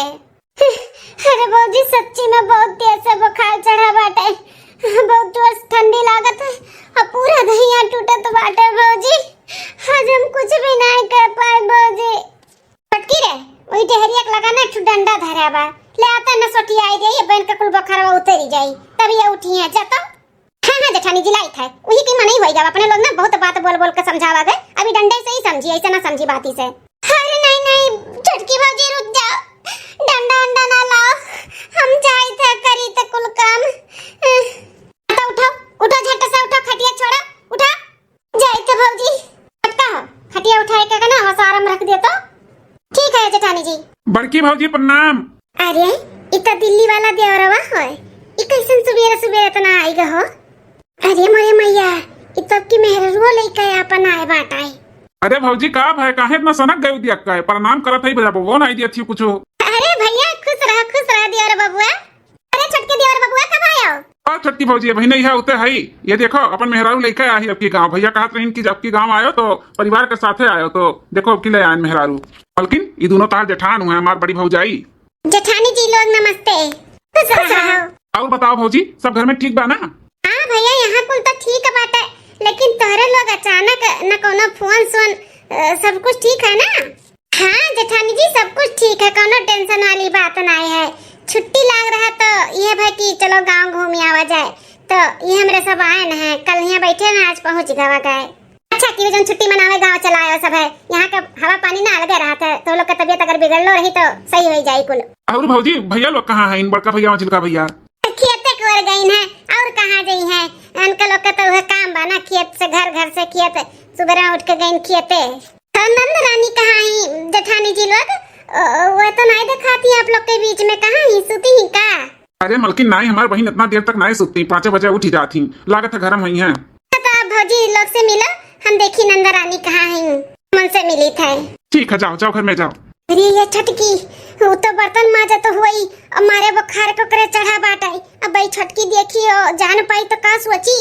अरे भौजी सच्ची में बहुत तेज से बुखार चढ़ा बाटे, बहुत जोर से ठंडी लागत है और पूरा दहिया टूटत बाटे भौजी, आज हम कुछ भी नहीं कर पाए भौजी। पटकी रे वही ढेरिया लगाना एक डंडा धरा बा, ले आता न सोटी आई जाई बहन के कुल बुखारवा उतरी जाई, तभी ये उठी है जाता। हाँ जेठानी जी लाई था वही की मन ही हो जाए, अपने लोग ना बहुत बात बोल बोल के समझावा गए, अभी डंडे से ही समझी, ऐसे ना समझी बाती से। अरे नहीं नहीं छुटकी भौजी रुक जाओ, डंडा अंडा ना लाओ, हम जाई थे करी थे कुल काम। उठो उठो उठो झट से उठो, खटिया छोड़ो उठा, जाई थे भौजी पटका हो, खटिया उठाए के ना हो आराम रख दे तो ठीक है जेठानी जी। बड़की भौजी प्रणाम। अरे इतना दिल्ली वाला देवरवा है, ई कैसन सुबेरे सुबेरे तना आई गो हो, अरे मोरे मैया इतब की मेहरुआ लेके अपन आए बाटाई। अरे भौजी का भाई काहे इतना सनक गई दिया का प्रणाम करत है बजा वो नहीं दिया थी कुछ। अरे भैया खुश रह दियोर बबुआ, अरे छटके दियोर बबुआ कब आयो। और छटकी भौजी भाई नहीं है उते है, ये देखो अपन मेहरारू लेके आई आपकी गांव, भैया कहत रहीन कि जब की गांव आयो तो परिवार के साथे आयो, तो देखो अब की ले आए मेहरारू, बल्कि ये दोनों तार जेठान हुए हमार बड़ी भौजाई। जेठानी जी लोग नमस्ते, खुश रहो। और बताओ भौजी सब घर में ठीक बा ना। हाँ भैया यहाँ कुल तो ठीक बात है, लेकिन तोरे लोग अचानक न कोनो फोन सोन सब कुछ ठीक है ना। हाँ जेठानी जी सब कुछ ठीक है, कोनो टेंशन वाली बात नहीं है, छुट्टी लग रहा तो ये भाई कि चलो गांव घूम आवा जाए, तो ये हमरे सब आए न है, कल यहाँ बैठे हैं आज पहुँच गए। अच्छा कि जन छुट्टी मनावे गांव चला आयो सब है, यहाँ का हवा पानी ना अलग रहा था, तो लोग का तबीयत अगर बिगड़लो रही तो सही हो जाए कुल। और भौजी भैया लोग कहाँ है, इन बड़का भैया और चिलका भैया खेते कर गई है, और कहाँ गई है, उनका लोग का तो वह काम बना खेत से घर से खेत, सुबह उठ के गई खेते। नंद रानी कहाँ ही जेठानी जी लोग, वो तो नहीं दिखाती आप लोग के बीच में, कहाँ ही सूती ही का। अरे मलकिन नहीं हमारी बहन इतना देर तक नहीं सोती, 5 बजे उठी जाती, लागत है घर में ही है। तो आप भौजी लोग से मिलो, हम देखी नंद रानी कहाँ है, उनसे मिली थे। ठीक है जाओ जाओ घर में जाओ। अरे ये छटकी वो तो बर्तन माजा तो हुई, और मारे बुखार को करे चढ़ा बाटाई, अब भाई छटकी देखी और जान पाई तो का सोची।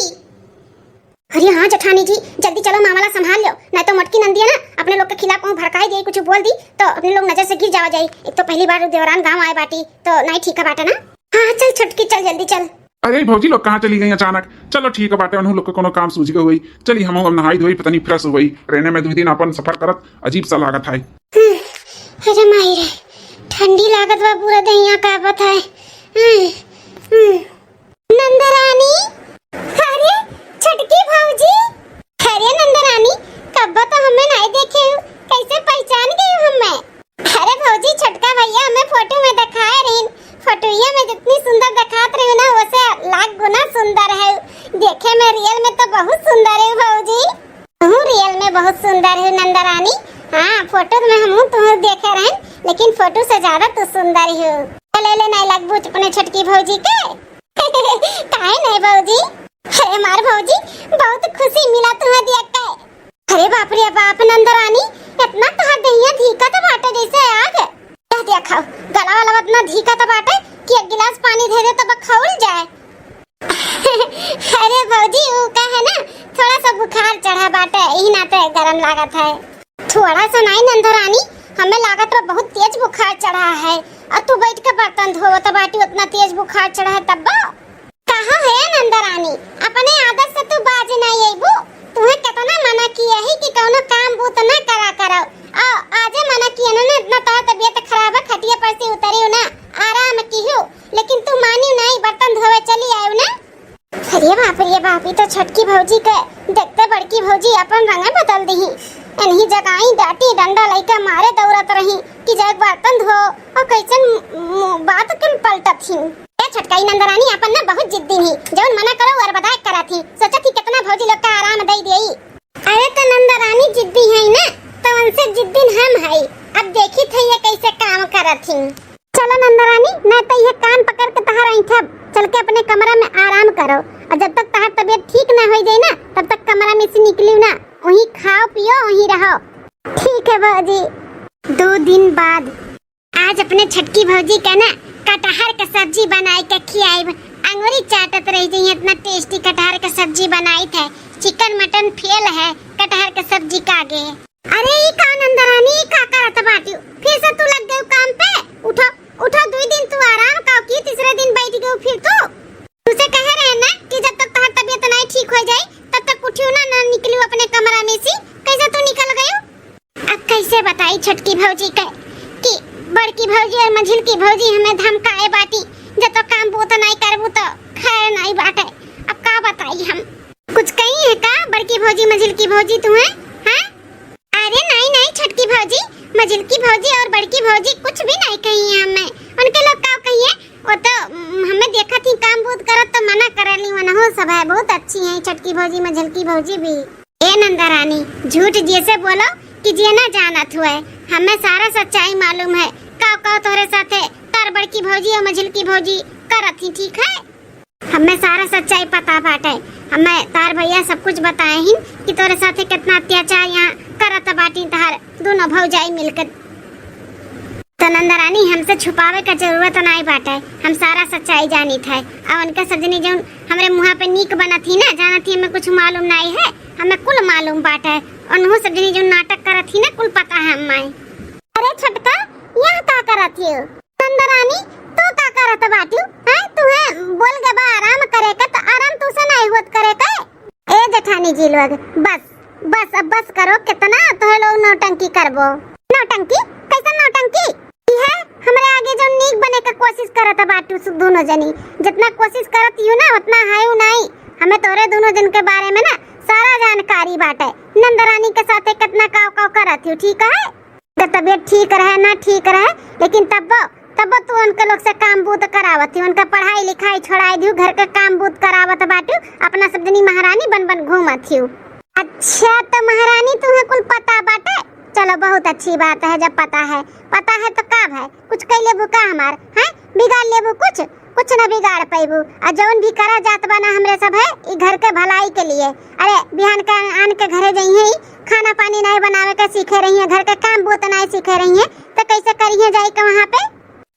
अरे हाँ जेठानी जी जल्दी चलो मामला संभाल लो, नहीं तो मटकी नंदी है ना अपने लोग के खिलाफ कहूँ भड़काई दे, कुछ बोल दी तो अपने लोग नजर से गिर जाओ जाए, एक तो पहली बार देवरान गांव आए बाटी तो नहीं ठीक है बाटा ना। हाँ चल छटकी चल जल्दी चल। अरे भौजी लोग कहाँ चली गई अचानक? चलो ठीक है बाटे, उन्होंने लोग के कोनो काम सूझ गए हुई। चली हम अब नहाई धोई पता नहीं फ्रेश हुई। रहने में 2 दिन अपन सफर करत अजीब सा लागत है। अरे माई रे, ठंडी लागत बा, पूरा दहिया कापत है। नंदरानी, अरे छटकी भौजी, अरे नंदरानी कब तो हमें नहीं देखे हो, कैसे पहचान गई हो हमें? अरे भौजी छटका भैया हमें फोटो में दिखाए रही, फोटोया में जितनी सुंदर दिखात रही ना वैसे लाख गुना सुंदर है। देखे में रियल में तो बहुत सुंदर है भौजी, तू रियल में बहुत सुंदर है नंदरानी। हाँ फोटो में हम तुम्हें देखे रहे, लेकिन फोटो से ज्यादा तू सुंदर हो। ले ले नहीं लगबू अपने छटकी भौजी के काहे नहीं भौजी? अरे मार भौजी बहुत खुशी मिला तुम्हें देख के। अरे बाप रे बाप नंदरानी, इतना तोहर दहिया धीका तो बाटे जैसे आग। देखो गला वाला इतना धीका तो बाटे कि एक गिलास पानी दे दे तो बखौल जाए। अरे भौजी वो का है ना, थोड़ा सा बुखार चढ़ा बाटे, यही नाते गरम लागत है। थोड़ा सा नहीं नंदरानी, हमें लागत में बहुत तेज बुखार चढ़ा है। और तू बैठ के बर्तन धोवत बाटी, उतना तेज बुखार चढ़ा है तब कहाँ है नंदरानी? अपने आदत से तू बाज नहीं आईबू। तुम्हें कितना मना किया है कि कोनो काम बूत ना करा करो। आजे मना किया ना, इतना तो तबीयत खराब है, खटिया पर से उतरी हो ना, आराम की हो, लेकिन तू मानी नहीं, बर्तन धोवे चली आयो ना। अरे बाप रे बाप, तो छटकी भौजी के देखते बड़की भौजी अपन रंग बदल दी। इन्हीं जगह डाटी डंडा लेके मारे दौड़त रही कि जाके बर्तन धो, और कैसन बात क्यों पलटत थी। ए छटकाई नंदरानी अपन ना बहुत जिद्दी ही, जौन मना करो और बताए करा थी, सोचा थी कितना भौजी लोग का आराम दे देई। अरे तो नंदरानी जिद्दी है ना, तो उनसे जिद्दी हम है। अब देखी थी ये कैसे काम करत थी। चलो नंदरानी, मैं तो ये कान पकड़ के तहार ऐठा चल के अपने कमरा में आराम करो, और जब तक तहार तबीयत ठीक ना हो जाए ना तब तक कमरा में से निकलियो ना, वहीं खाओ पियो वहीं रहो। ठीक है भौजी। 2 दिन बाद आज अपने छटकी भौजी का ना कटहर का सब्जी बनाई के खियाई, अंगूरी चाटत रही थी। इतना टेस्टी कटहर का सब्जी बनाई थे, चिकन मटन फेल है, कटहर का सब्जी का आगे। अरे ये कौन नंदरानी का करत बाटी? फिर से तू लग गई काम पे? उठो उठो, 2 दिन तू आराम का की, तीसरे दिन बैठ गई फिर तुझसे कह रहे हैं ना कि जब तक तुम्हारी तबीयत नहीं ठीक हो जाए तब तक उठियो ना निकलियो अपने कमरा में से। कैसे तू निकल गई? अब कैसे बताई छटकी भौजी के कि बड़की भौजी और मझिलकी भौजी हमें धमकाए बाटी, जब तक काम बूत नहीं करबू तो खैर नहीं बाटे। अब का बताई हम? कुछ कही है का बड़की भौजी मझिलकी भौजी तुम्हें? हाँ अरे नहीं नहीं छटकी भौजी, मझिलकी भौजी और बड़की भौजी कुछ भी नहीं कही है हमें। उनके लोग क्या कहिए, वो तो हमें देखा थी काम बूत करत तो मना कर ली। वना हो सब है, बहुत अच्छी है छटकी भौजी मझिलकी भौजी भी। ए नंदरानी झूठ जैसे बोलो कि जे ना जानत हुए, हमें सारा सच्चाई मालूम है। का तोरे साथे तार बड़की भौजी और मझिलकी भौजी करत ही, ठीक है? हमें सारा सच्चाई पता बाटे, हमें तार भैया सब कुछ बताए ही कि तोरे साथे कितना अत्याचार यहाँ करत बाटी तार दोनों भौजाई मिलकर। तो नंदरानी हमसे छुपावे का जरूरत नहीं बाटे, हम सारा सच्चाई जानी थे। और उनका सजनी जो हमारे मुँह पे नीक बना थी ना, जाना थी हमें कुछ मालूम नहीं है, हमें कुल मालूम बाटे। उन्हों सजनी जो नाटक करत थी ना कुल पता है हमें। अरे छटका यहाँ का करत हो? नंदरानी तू का करत बाटी? हैं तुम्हें बोल के बा आराम करे का, तो आराम तू से नहीं होत करे का। ए जेठानी जी लोग बस बस अब बस करो, कितना तो लोग नौटंकी करबो। नौटंकी? कैसा नौटंकी? है हमरे आगे जो नीक बने का कोशिश करत बाटू दोनों जनी, जितना कोशिश करत हो ना उतना है नहीं। हमें तोरे दोनों जन के बारे में ना सारा जानकारी बाटे। नंदरानी के साथे कितना काव करत हो, ठीक है? तो तबीयत ठीक रहे ना ठीक रहे, लेकिन तब तू उनके लोग से काम बूत करावत, उनका पढ़ाई लिखाई छोड़ाई दियो, घर का काम बूत करावत बाटू, अपना सब जनी महारानी बन बन घूमत हो। अच्छा तो महारानी तुम्हें कुल पता बाटे? चलो बहुत अच्छी बात है, जब पता है तो का है कुछ कह लेबू का हमार हैं? बिगाड़ लेबू कुछ न बिगाड़ पैबू। और जौन भी करा जात बना हमरे सब है ई घर के भलाई के लिए। अरे बिहान का आन के घरे जाइए, खाना पानी नहीं बनावे के सीखे रही है, घर के काम बूत नहीं सीखे रही है, तो कैसे करिए जाई के वहाँ पे?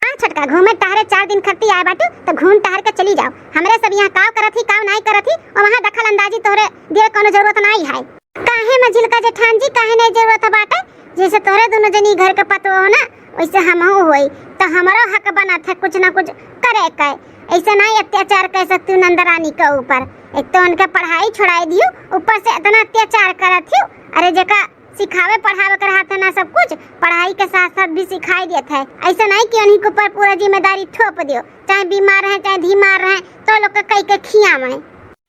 हाँ छटका घूमे टहरे 4 दिन खट्टी आए बाटू, तो घूम टहर के चली जाओ। हमरे सब यहाँ काव करत ही काव नहीं करत ही, और वहाँ दखल अंदाजी तोरे दिए कोनो जरूरत नहीं है। काहे मझिल का जेठान जी काहे नहीं जरूरत बाटे? जैसे तोरे दोनों जनी घर के पतो हो ना, वैसे हमहू होई तो हमारा हक बना था कुछ ना कुछ करे का। ऐसा नहीं अत्याचार कर सकती हूँ नंदरानी के ऊपर। एक तो उनके पढ़ाई छोड़ाई दियो, ऊपर से इतना अत्याचार करत थी। अरे जका सिखावे पढ़ावे कर हाथ है ना, सब कुछ पढ़ाई के साथ साथ भी सिखाई देता है। ऐसा नहीं कि उन्हीं के ऊपर पूरा जिम्मेदारी थोप दियो, चाहे बीमार रहे चाहे धीमार रहे तो लोग कई के खियावे।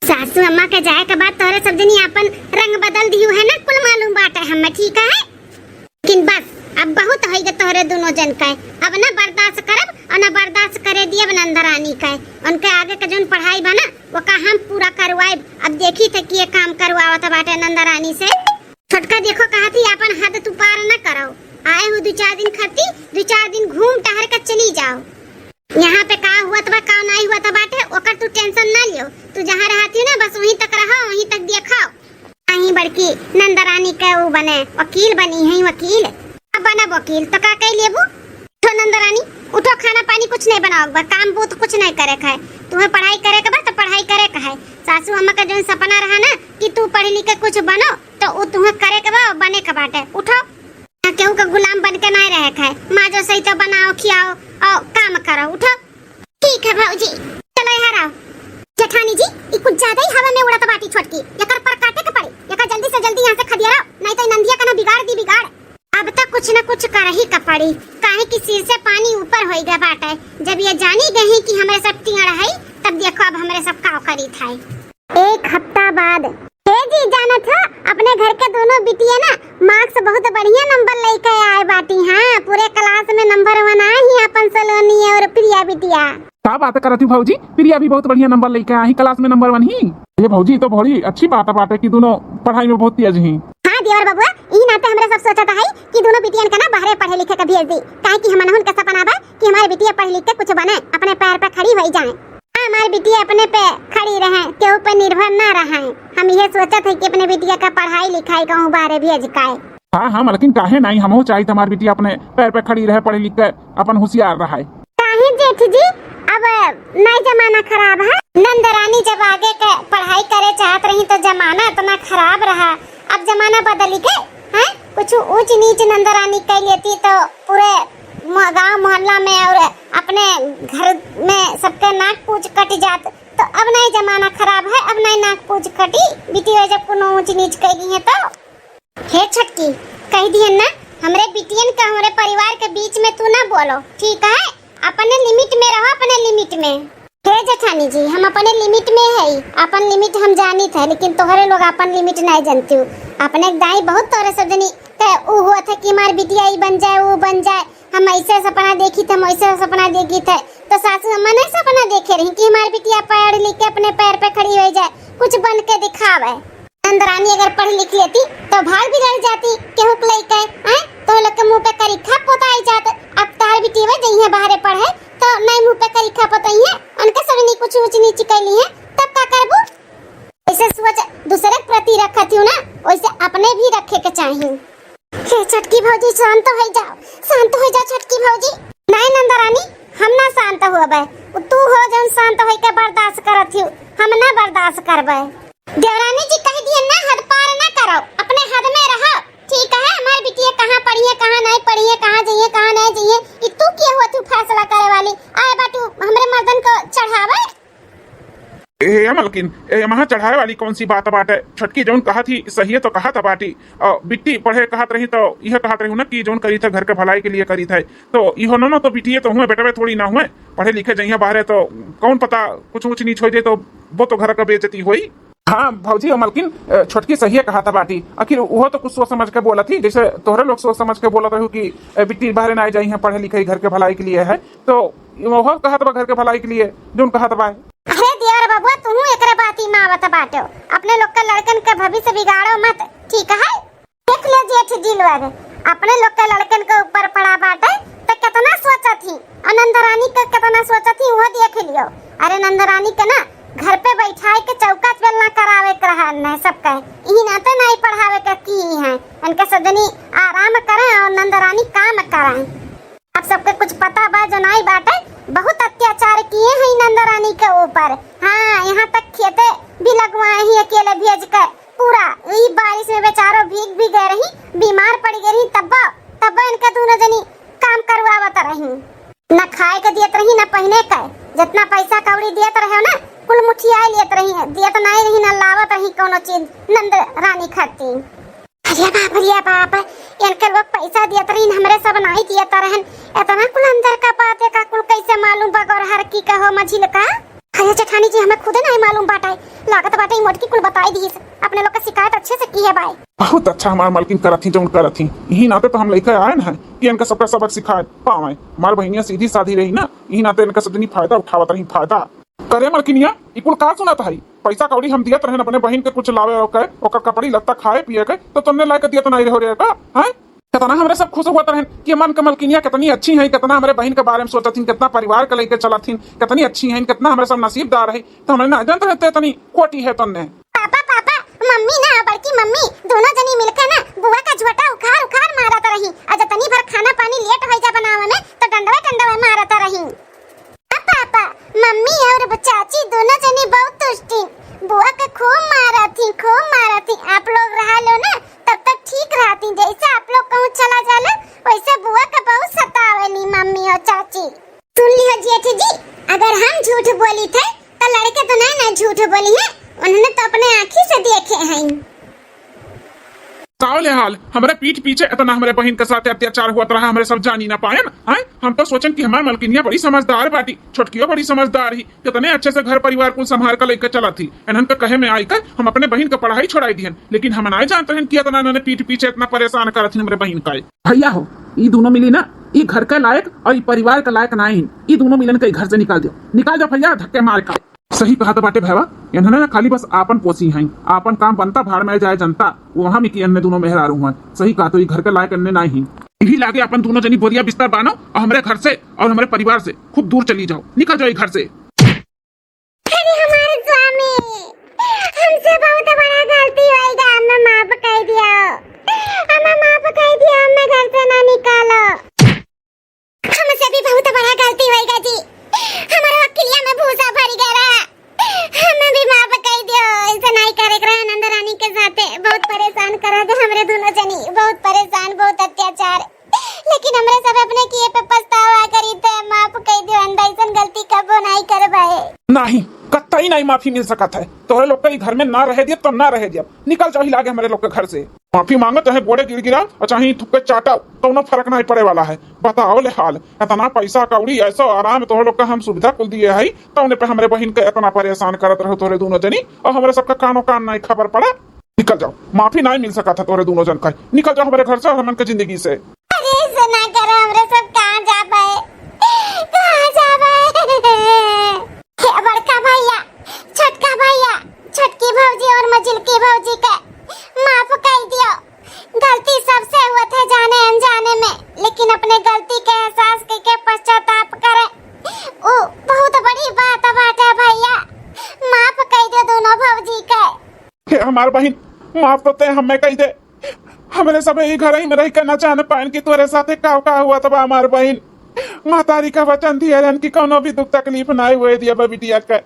सासू अम्मा के जाए के बाद तोरे सब जनी अपन रंग बदल दियो है ना, कुल मालूम बाटे हमें, ठीक है। लेकिन बस अब बहुत हो गए तोरे दोनों जन का, अब ना बर्दाश्त करब और ना बर्दाश्त करे दिए नंदरानी का। उनके आगे का जो पढ़ाई बना वो का हम पूरा करवाए। अब देखी थे कि ये काम करवावत बाटे नंदरानी से। छोटका देखो कहा थी अपन हद तू पार न करो, आए हो 2-4 दिन खाती, 2-4 दिन घूम टहर कर चली जाओ। यहाँ पे का हुआ था का नहीं हुआ था बाटे ओकर तू टेंशन ना लियो। तू जहाँ रहती ना बस वहीं तक रहो, वहीं तक देखाओ। अही बड़की नंदरानी के वो बने वकील बनी है, वकील अब बना वकील तो का कह लेबू। उठो नंदरानी उठो, खाना पानी कुछ नहीं बनाओ, काम वो तो कुछ नहीं करे का है। तुम्हें पढ़ाई करे का बा तो पढ़ाई करे का है। सासू अम्मा का जो सपना रहा ना कि तू पढ़ लिख के कुछ बनो तो वो तुम्हें करे के बा बने का बाटे। उठो, केहू का गुलाम बन के नहीं रहे का है। माँ जो सही तो बनाओ खियाओ और काम करो। उठो। ठीक है भाऊजी, चलो यहाँ आओ। जेठानी जी ये कुछ ज्यादा ही हवा में उड़त बाटी छोटकी, एकर पर काटे के पड़ी, एकर जल्दी से जल्दी यहाँ से खदिया नहीं तो नंदिया का ना बिगाड़ दी बिगाड़। अब तक कुछ न कुछ कर ही का पड़ी, काहे कि सिर से पानी ऊपर हो गया बाटे। जब ये जानी गई कि हमारे सब टिंगड़ है तब देखो अब हमारे सब काव करी था। 1 हफ्ता बाद जी जाना था अपने घर के दोनों बिटिया ना मार्क्स बहुत बढ़िया नंबर लेके आए बाटी। हाँ पूरे क्लास में नंबर 1 आई ही अपन सलोनी और प्रिया बिटिया। क्या बात करती भौजी, प्रिया भी बहुत बढ़िया नंबर लेके आई क्लास में नंबर 1 ही। ये भौजी तो बड़ी अच्छी बात है कि दोनों पढ़ाई में बहुत तेज ही। हाँ देवर बबुआ ई नाते हमरा सब सोचा था कि दोनों बिटियन का ना बाहर पढ़े लिखे का भेज दी, काहे कि हमन का सपना बा कि हमारे बिटिया पढ़ लिख के कुछ बने, अपने पैर पे खड़ी हो जाए। हमारी बिटिया अपने पे खड़ी रहे, केहू पे निर्भर न रहे। हम ये सोचा थे कि अपने बिटिया का पढ़ाई लिखाई कहूँ बाहर भेज का। हाँ लेकिन काहे नहीं, हमहू चाहिए हमारी बिटिया अपने पैर पे खड़ी रहे, पढ़ लिख के अपन होशियार रहे। काहे जेठ जी अब नई जमाना खराब है। नंदरानी जब आगे के पढ़ाई करे चाहत रही तो जमाना इतना खराब रहा। अब जमाना बदल गए हैं, कुछ ऊंच नीच नंदरानी कर लेती तो पूरे गांव मोहल्ला में और अपने घर में सबके नाक पूछ कट जात। तो अब नहीं जमाना खराब है, अब नहीं नाक पूछ कटी। बिटिया जब कोनो ऊंच नीच करी है तो हे छटकी कह दिए ना, हमरे बिटियन का हमारे परिवार के बीच में तू ना बोलो, ठीक है। अपने लिमिट में रहो, अपने लिमिट में। हे जेठानी जी हम अपने लिमिट में है, अपन लिमिट हम जानी थे, लेकिन तोहरे लोग अपन लिमिट नहीं जानती हो। अपने दाई बहुत तोरे सब जनी ऊ हुआ था कि हमारी बिटिया ही बन जाए वो बन जाए। हम ऐसे सपना देखी थे, हम ऐसे सपना देखी थे, तो सासू अम्मा ने सपना देखे रही कि हमारी बिटिया पढ़ लिख के अपने पैर पे खड़ी हो जाए, कुछ बन के दिखावे। नंदरानी अगर पढ़ लिख लेती तो भाग भी रह जाती, केहू के लइका हैं तो लोग के मुंह पे करीखा पोताई जात। अब तार बिटिया जइहे बाहर पढ़े तो नहीं मुंह पे करीखा पोताई है, उनके सब नहीं कुछ ऊंच नीच कैली है, तब का करबू। ऐसे सोच दूसरे के प्रति रखती हूँ ना, वैसे अपने भी रखे के चाहिए। हे छटकी भौजी शांत हो जाओ, शांत हो जाओ छटकी भौजी। नहीं नंदरानी हम ना शांत होबे, तू हो जन शांत होई के बर्दाश्त करत हूँ, हम ना बर्दाश्त करबे। देवरानी जी कह दिए ना हद पार ना करो, अपने हद में रहो, ठीक है। हमारी बिटिया कहाँ पढ़ी है कहाँ नहीं पढ़ी है, कहाँ जाइए कहाँ नहीं जाइए, ये तू क्या हुआ तू फैसला करे वाली। आए बाटू हमरे मर्दन को चढ़ावे। मलकिन यहाँ चढ़ाए वाली कौन सी बात बाटे। छटकी जौन कहा थी सही है तो कहा था बाटी, और बिट्टी पढ़े कहत रही तो यह कहत रही हूँ ना कि जौन करी था घर के भलाई के लिए करी था। तो इहो न तो बिटिए तो हुए बेटे थोड़ी ना हुए, पढ़े लिखे जाइए बाहर तो कौन पता कुछ ऊंच नीच हो जाए तो वो तो घर का बेइज्जती हुई। हाँ भौजी और मलकिन छोटकी सही है कहा था बाटी, आखिर वो तो कुछ सोच समझ के बोला थी, जैसे तोहरे लोग सोच समझ के बोला रहे कि बिट्टी बाहर ना जाइए पढ़े लिखे घर के भलाई के लिए है, तो वो कहा था घर के भलाई के लिए जो कहा था। अरे देवर बाबू तू एकरे बाती मावत बाटो, अपने लोग के लड़कन के भविष्य बिगाड़ो मत, ठीक है। देख ले जेठ दिलवर अपने लोग के लड़कन के ऊपर पड़ा बाटे तो कितना सोचा थी, नंदरानी के कितना सोचा थी वो देख लियो। अरे नंदरानी के ना घर पे बैठाए के चौका बेलना करावे के रहा न सब कहे, यही नाते नहीं पढ़ावे के की है, इनके सदनी आराम करें और नंदरानी काम करें। अब सबके कुछ पता बा जो नहीं बाटे, बहुत अत्याचार किए हैं नंदरानी के ऊपर। हाँ यहाँ तक खेते भी लगवाए ही अकेले भेज कर, पूरा यही बारिश में बेचारो भीग भी गए रही, बीमार पड़ गई रही, तब इनके दोनों जनी काम काम करवावत रही, न खाए के दियत रही न पहने के। जितना पैसा कौड़ी दियत रहे ना कुल मुठिया लियत रही, दियत नहीं रही न लावत रही कोनो चीज नंद रानी खाती। अरे बाप इनके लोग पैसा दियत रही हमरे सब नहीं दियत रहन। इतना कुल अंदर का बात है का कुल कैसे मालूम बगौर हर की का हो मझिल का। अरे जेठानी जी हमें खुद नहीं मालूम बाटे, लागत बाटे मोटकी कुल बताई दी अपने लोग का शिकायत अच्छे से की है भाई। बहुत अच्छा हमार मालकिन करत थी जो करत थी, यही नाते तो हम लेकर आए हैं कि इनका सबका सबक सिखाए पावे। हमार बहनिया सीधी साधी रही ना, यही नाते इनका सबनी फायदा उठावत रही। फायदा करे मालकिनिया ई कुल का सुना था, पैसा कौड़ी हम दियत रहे अपने बहन के कुछ लावे ओकर कपड़ी लत्ता खाए पिए के, तो तुमने ला के दियत नहीं रहो रे का हैं। कितना हमरे सब खुश हुआ रहे कि मन के मलकिनिया कितनी अच्छी है, कितना हमारे बहन के बारे में सोचत थी, कितना परिवार के लेके चलत थी, कितनी अच्छी है, कितना हमारे सब नसीबदार है। तो हमने ना जानते रहते इतनी कोटी है तुमने। पापा पापा मम्मी ना बड़की मम्मी दोनों जनी मिलकर ना बुआ का झोटा उखाड़ उखाड़ मारत रही। आज तनी भर खाना पानी लेट हो जा बनावे में तो डंडवे मारत रही। पापा मम्मी और चाची दोनों जनी बहुत तुष्टी, बुआ के खूब मारा थी। आप लोग रहा लो ना तब तक ठीक रहती, जैसे आप लोग कहूँ चला जाला वैसे बुआ का बहुत सतावेली मम्मी और चाची। सुन लियो जेठ जी, अगर हम झूठ बोली थे तो लड़के तो नहीं ना झूठ बोली है, उन्होंने तो अपने आँखी से देखे हैं। सावले हाल हमारे पीठ पीछे इतना हमारे बहन के साथ अत्याचार हुआ रहा, हमारे सब जानी ना पाए ना। हम तो सोचन कि हमारे मलकिनिया बड़ी समझदार बाटी, छोटकियों बड़ी समझदार ही, कितने अच्छे से घर परिवार को संभाल कर लेकर चला थी। इन्हन के कहे में आई कर हम अपने बहन का पढ़ाई छोड़ाई दिहन, लेकिन हम नहीं जानते हैं कि इतना इन्होंने पीठ पीछे इतना परेशान कर थी हमारे बहन का। भैया हो ये दोनों मिली ना, ये घर के लायक और ये परिवार के लायक नहीं, ये दोनों मिलन के घर से निकाल दो भैया धक्के मार का। सही कहा तो बाटे भैया, इन्होंने खाली बस आपन पोसी हैं, आपन काम बनता भाड़ में जाए जनता, वहाँ में कि अन्य दोनों मेहरारू हैं। सही कहा, तो ये घर के लायक अन्य नहीं। यही लागे अपन दोनों जनी बोरिया बिस्तर बानो और हमारे घर से और हमारे परिवार से खूब दूर चली जाओ, निकल जाओ घर से। अरे हमारे स्वामी हमसे बहुत बड़ा गलती हुई, हमें माफ कर दिया, हमें घर से ना निकालो। हमसे भी बहुत बड़ा गलती हुई जी, हमारे वकीलिया में भूसा भर गया, हमें भी माफ कर दियो। ऐसा नहीं करे रहा नंद रानी के साथ बहुत परेशान करा दे हमारे दोनों जनी, बहुत परेशान, बहुत अत्याचार, लेकिन हमरे सब अपने किए पे पछतावा करी थे। माफ कर दियो, ऐसा गलती कबो नहीं करबाए। नहीं कतई नहीं माफी मिल सकत है, तोरे लोग के घर में ना रह दिया तो ना रह दिया, निकल जाओ ही लागे हमारे लोग के घर से। माफी मांगो चाहे गोड़े गिरा और चाहे थुक्के चाटा, तो फर्क नहीं पड़े वाला है। बताओ ले हाल, इतना पैसा कौड़ी ऐसा आराम तोहरे लोग का हम सुविधा कुल दिए है, तो उन्हें पे हमारे बहन के इतना परेशान करत रहो तोरे दोनों जनी, और हमारे सबका कानो कान नहीं खबर पड़ा। निकल जाओ, माफी नहीं मिल सका था तोरे दोनों जन का, निकल जाओ हमारे घर से और हमन के जिंदगी से। अरे ऐसा ना करो, हमरे सब कहाँ जा पाए, कहाँ जा पाए। बड़का भैया, छोटका भैया, छोटकी भौजी और मझिलकी भौजी का माफ कर दियो। गलती सबसे हुआ था जाने अनजाने में, लेकिन अपने गलती के एहसास करके पश्चाताप करे, वो बहुत बड़ी बात है भैया। माफ कर दो दोनों भौजी के। हमार बहन माफ करते हमें कही दे, हमारे सब यही घर ही में रह कर न जान पाए कि तुम्हारे साथ का हुआ तब हमार बहन महतारी का वचन दिया कि कोनो भी दुख तकलीफ नहीं हुए दिया बिटिया का,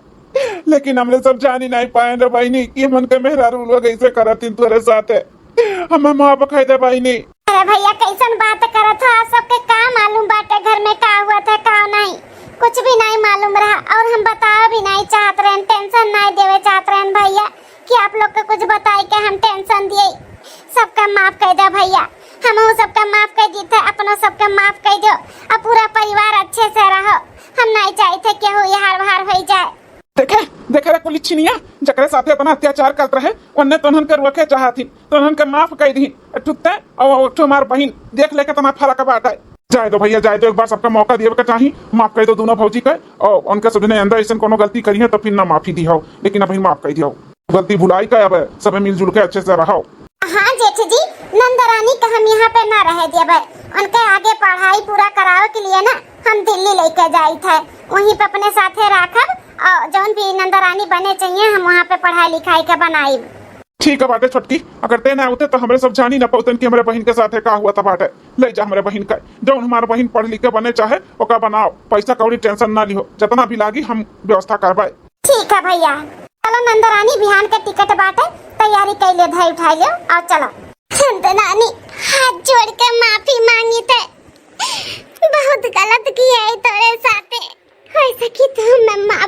लेकिन हमने सब जानी नहीं पाए रे बहनी कि मन के मेहरारू लोग ऐसे करती तुम्हारे साथ। हमें माफ कह दे बहनी। अरे भैया कैसन बात करत हो, आप सबके का मालूम बाटे घर में का हुआ था का नहीं, कुछ भी नहीं मालूम रहा, और हम बताओ भी नहीं चाहत रहे, टेंशन नहीं देवे चाहत रहे भैया कि आप लोग को कुछ बताए के हम टेंशन दिए। सबका माफ कर दो भैया, हम सबका माफ कर दी थे, अपनों सबका माफ कर दो, अब पूरा परिवार अच्छे से रहो। हम नहीं चाहते कि हो हार बाहर हो जाए। देखे रे कुल छिनिया जकरे साथे इतना अत्याचार करत रहे, उन्ने तोहन के रोके चाहती, तोहन के माफ कर दी ठुकते, और तुम्हार बहन देख ले कितना फर्क बाटे। जाए दो भैया, जाए दो, एक बार सबका मौका दिए के चाहिए, माफ कर दो दोनों भौजी के, और उनके सबने अंदर ऐसा कोनो गलती करी है तो फिर ना माफी दी हो, लेकिन अभी माफ कर दियो, गलती भुलाई का, अब सब मिलजुल के अच्छे से रहो। हाँ जेठ जी, नंदरानी का हम यहाँ पे ना रह दिया भाई, उनके आगे पढ़ाई पूरा करावे के लिए ना हम दिल्ली लेके जाई थे, वहीं पे अपने साथे रखब, और जौन भी नंदरानी बने चाहिए हम वहाँ पे पढ़ाई लिखाई के बनाई। ठीक है बाटे छोटकी, अगर ते ना होते तो हमारे सब जानी ना पाउतन कि हमारे बहन के साथ का हुआ था बाटे। ले जा हमारे बहन का, जो हमारे बहन पढ़ लिख के बने चाहे ओका बनाओ, पैसा कौड़ी टेंशन ना लिहो, जितना भी लागी हम व्यवस्था करवाए। ठीक है भैया, चलो नंदरानी बिहान के टिकट बाटे, तैयारी कर ले, धाई उठा लियो और चलो। नंदरानी हाथ जोड़ के माफी मांगी थे,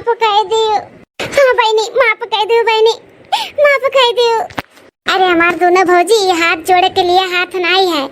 माफ कर दियो। हाँ बहनी माफ कर दियो, बहनी माफ कर दियो। अरे हमार दोनों भौजी हाथ जोड़े के लिए हाथ नहीं है,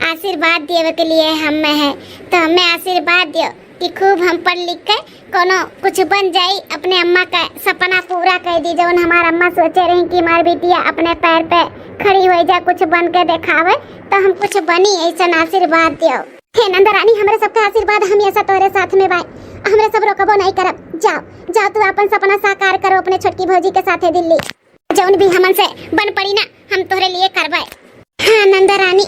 आशीर्वाद देवे के लिए हमें है। तो हमें आशीर्वाद दियो कि खूब हम पढ़ लिख के कोनो कुछ बन जाई, अपने अम्मा का सपना पूरा कर दी। जौन हमार अम्मा सोचे रही कि हमार बेटिया अपने पैर पे खड़ी हो जा, कुछ बन के दिखावे, तो हम कुछ बनी, ऐसा आशीर्वाद दियो। हे नंदा रानी, हमारे सबका आशीर्वाद हमेशा तोरे साथ में बाई, हमरे सब रोकबो नहीं करब। जाओ जाओ तू अपन सपना साकार करो अपने छोटकी भौजी के साथे दिल्ली। जौन भी हमन से बन पड़ी ना, हम तोरे लिए करवाए। हाँ नंदा रानी,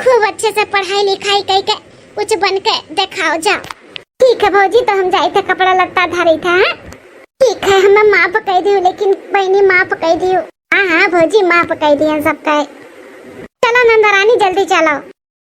खूब अच्छे से पढ़ाई लिखाई करके कुछ बन के दिखाओ। जाओ ठीक है भौजी, तो हम जाए थे कपड़ा लत्ता धरी था। हाँ ठीक है, हमें माफ कर दियो, लेकिन बहनी माफ कर दियो। हाँ हाँ भौजी माफ कर दिया सबका। चलो नंदा रानी जल्दी चलो।